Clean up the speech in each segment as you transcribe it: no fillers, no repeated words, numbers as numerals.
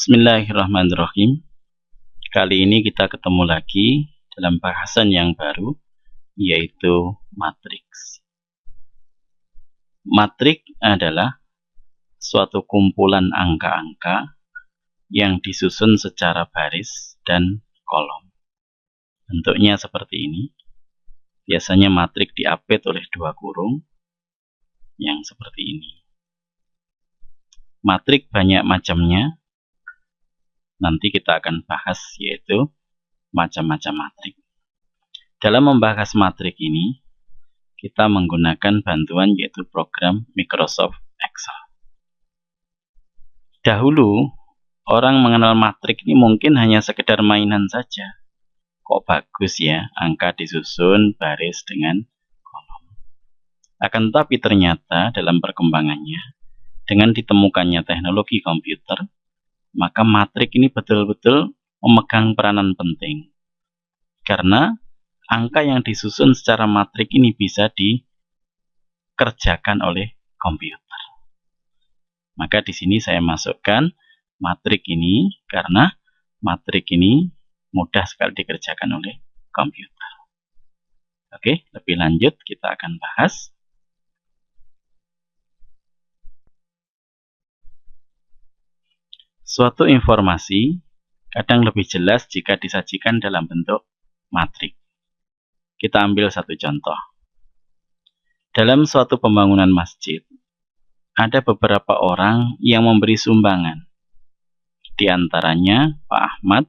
Bismillahirrahmanirrahim. Kali ini kita ketemu lagi dalam bahasan yang baru, yaitu matriks. Matrik adalah suatu kumpulan angka-angka yang disusun secara baris dan kolom. Bentuknya seperti ini. Biasanya matrik diapit oleh dua kurung yang seperti ini. Matrik banyak macamnya. Nanti kita akan bahas, yaitu macam-macam matrik. Dalam membahas matrik ini, kita menggunakan bantuan yaitu program Microsoft Excel. Dahulu, orang mengenal matrik ini mungkin hanya sekedar mainan saja. Kok bagus ya, angka disusun baris dengan kolom. Akan tetapi ternyata dalam perkembangannya, dengan ditemukannya teknologi komputer, maka matrik ini betul-betul memegang peranan penting. Karena angka yang disusun secara matrik ini bisa dikerjakan oleh komputer. Maka di sini saya masukkan matrik ini karena matrik ini mudah sekali dikerjakan oleh komputer. Oke, lebih lanjut kita akan bahas. Suatu informasi kadang lebih jelas jika disajikan dalam bentuk matrik. Kita ambil satu contoh. Dalam suatu pembangunan masjid, ada beberapa orang yang memberi sumbangan. Di antaranya Pak Ahmad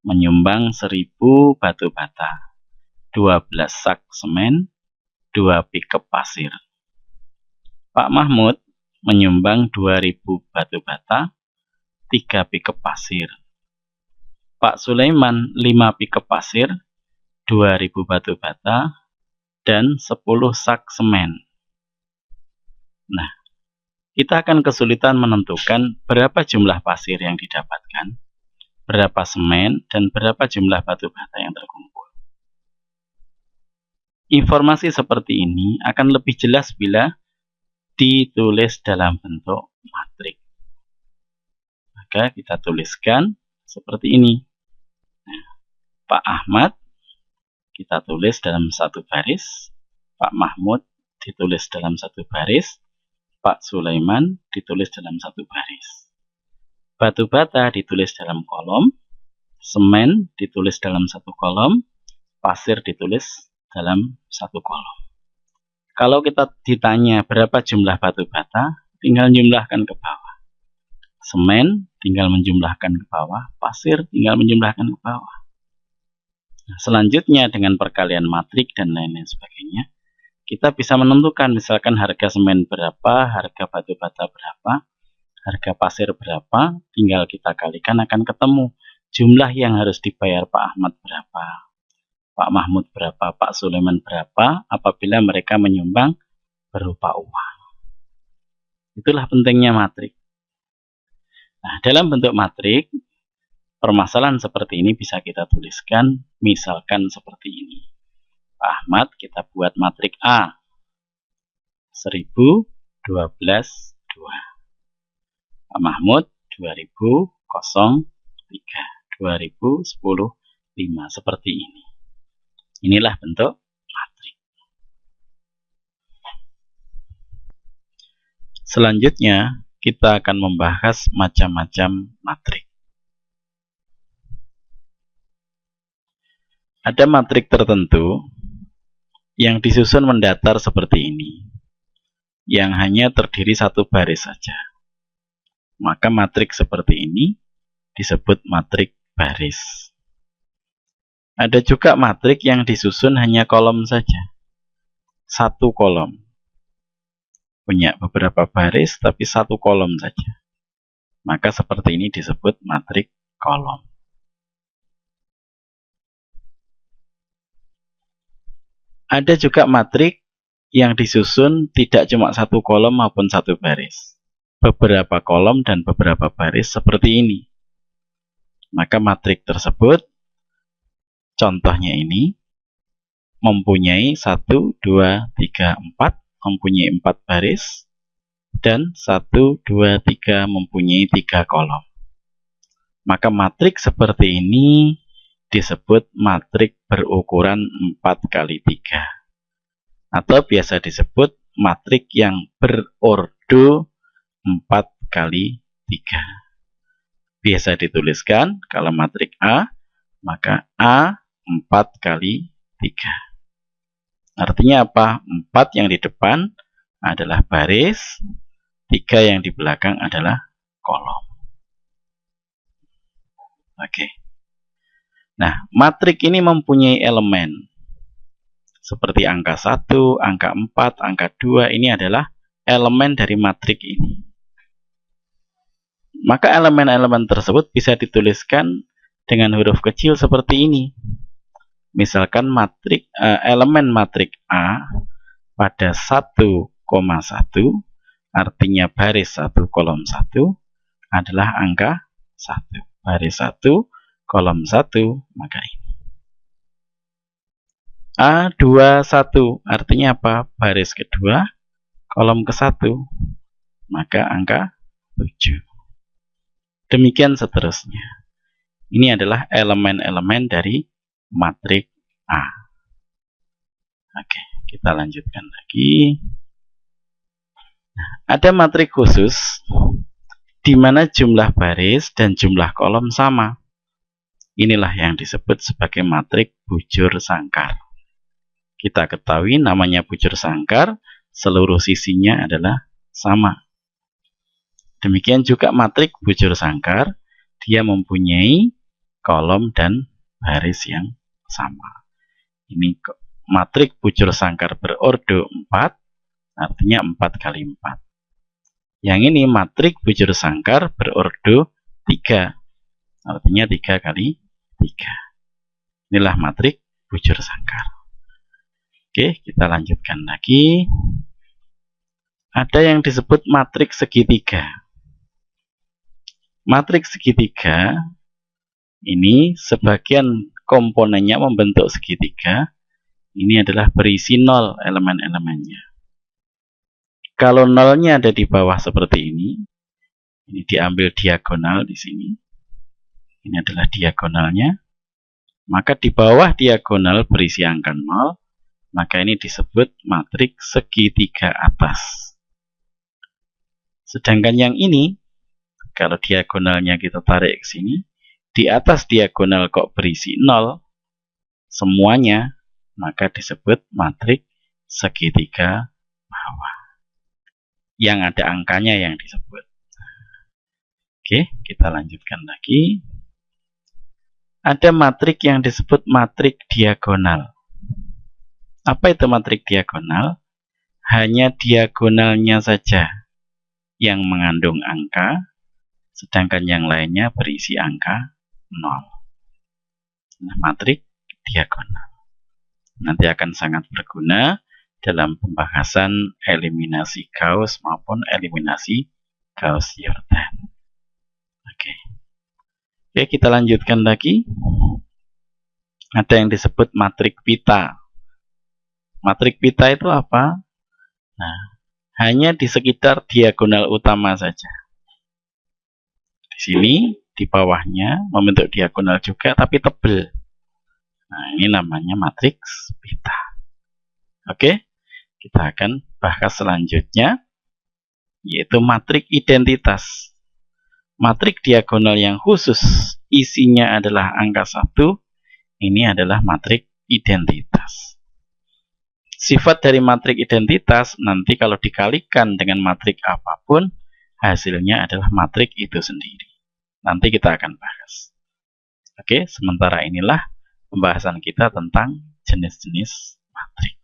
menyumbang 1000 batu bata, 12 sak semen, 2 pickup pasir. Pak Mahmud menyumbang 2000 batu bata, 3 pickup pasir. Pak Sulaiman 5 pickup pasir, 2000 batu bata, dan 10 sak semen. Nah, kita akan kesulitan menentukan berapa jumlah pasir yang didapatkan, berapa semen, dan berapa jumlah batu bata yang terkumpul. Informasi seperti ini akan lebih jelas bila ditulis dalam bentuk matrik. Maka kita tuliskan seperti ini. Nah, Pak Ahmad kita tulis dalam satu baris, Pak Mahmud ditulis dalam satu baris, Pak Sulaiman ditulis dalam satu baris. Batu bata ditulis dalam kolom, semen ditulis dalam satu kolom, pasir ditulis dalam satu kolom. Kalau kita ditanya berapa jumlah batu bata, tinggal jumlahkan ke bawah. Semen tinggal menjumlahkan ke bawah, pasir tinggal menjumlahkan ke bawah. Nah, selanjutnya dengan perkalian matrik dan lain-lain sebagainya, kita bisa menentukan misalkan harga semen berapa, harga batu bata berapa, harga pasir berapa, tinggal kita kalikan akan ketemu jumlah yang harus dibayar Pak Ahmad berapa, Pak Mahmud berapa, Pak Sulaiman berapa apabila mereka menyumbang berupa uang. Itulah pentingnya matrik. Nah, dalam bentuk matrik, permasalahan seperti ini bisa kita tuliskan, misalkan seperti ini. Pak Ahmad, kita buat matrik A. 1000, 12, 2. Pak Mahmud, 2000, 03, 2000, 10, 5. Seperti ini. Inilah bentuk matrik. Selanjutnya, kita akan membahas macam-macam matrik. Ada matrik tertentu yang disusun mendatar seperti ini, yang hanya terdiri satu baris saja. Maka matrik seperti ini disebut matrik baris. Ada juga matrik yang disusun hanya kolom saja, satu kolom. Punya beberapa baris tapi satu kolom saja. Maka seperti ini disebut matrik kolom. Ada juga matrik yang disusun tidak cuma satu kolom maupun satu baris. Beberapa kolom dan beberapa baris seperti ini. Maka matrik tersebut, contohnya ini, mempunyai 1, 2, 3, 4, mempunyai 4 baris, dan 1, 2, 3 mempunyai 3 kolom. Maka matrik seperti ini disebut matrik berukuran 4x3. Atau biasa disebut matrik yang berordo 4x3. Biasa dituliskan kalau matrik A, maka A 4x3. Artinya apa? 4 yang di depan adalah baris, 3 yang di belakang adalah kolom. Oke. Nah, matrik ini mempunyai elemen seperti angka 1, angka 4, angka 2. Ini adalah elemen dari matrik ini. Maka elemen-elemen tersebut bisa dituliskan dengan huruf kecil seperti ini. Misalkan elemen matrik A pada 1,1 artinya baris 1 kolom 1 adalah angka 1. Baris 1 kolom 1, maka ini. A21 artinya apa? Baris kedua kolom ke-1, maka angka 7. Demikian seterusnya. Ini adalah elemen-elemen dari matrik A. Oke, kita lanjutkan lagi. Nah, ada matrik khusus di mana jumlah baris dan jumlah kolom sama. Inilah yang disebut sebagai matrik bujur sangkar. Kita ketahui namanya bujur sangkar, seluruh sisinya adalah sama. Demikian juga matrik bujur sangkar, dia mempunyai kolom dan baris yang sama. Ini matrik bujur sangkar berordo 4, artinya 4x4. Yang ini matrik bujur sangkar berordo 3, artinya 3x3. Inilah matrik bujur sangkar. Oke, kita lanjutkan lagi. Ada yang disebut matrik segitiga. Matrik segitiga ini sebagian komponennya membentuk segitiga. Ini adalah berisi 0 elemen-elemennya. Kalau nolnya ada di bawah seperti ini diambil diagonal di sini. Ini adalah diagonalnya. Maka di bawah diagonal berisi angka 0, maka ini disebut matrik segitiga atas. Sedangkan yang ini, kalau diagonalnya kita tarik ke sini, di atas diagonal kok berisi 0 semuanya, maka disebut matrik segitiga bawah. Yang ada angkanya yang disebut. Oke, kita lanjutkan lagi. Ada matrik yang disebut matrik diagonal. Apa itu matrik diagonal? Hanya diagonalnya saja yang mengandung angka, sedangkan yang lainnya berisi angka 0. Nah, matrik diagonal nanti akan sangat berguna dalam pembahasan eliminasi Gauss maupun eliminasi Gauss-Jordan. Oke, kita lanjutkan lagi. Ada yang disebut matrik pita. Matrik pita itu apa? Nah, hanya di sekitar diagonal utama saja. Di sini, di bawahnya membentuk diagonal juga, tapi tebal. Nah, ini namanya matriks pita. Oke, kita akan bahas selanjutnya, yaitu matrik identitas. Matrik diagonal yang khusus isinya adalah angka 1, ini adalah matrik identitas. Sifat dari matrik identitas nanti kalau dikalikan dengan matrik apapun, hasilnya adalah matrik itu sendiri. Nanti kita akan bahas. Oke, sementara inilah pembahasan kita tentang jenis-jenis matrik.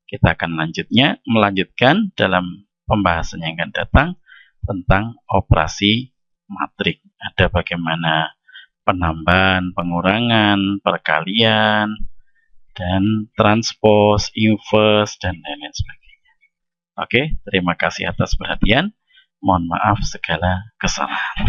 Kita akan melanjutkan dalam pembahasan yang akan datang tentang operasi matrik. Ada bagaimana penambahan, pengurangan, perkalian, dan transpose, inverse, dan lain-lain sebagainya. Oke, terima kasih atas perhatian. Mohon maaf segala kesalahan.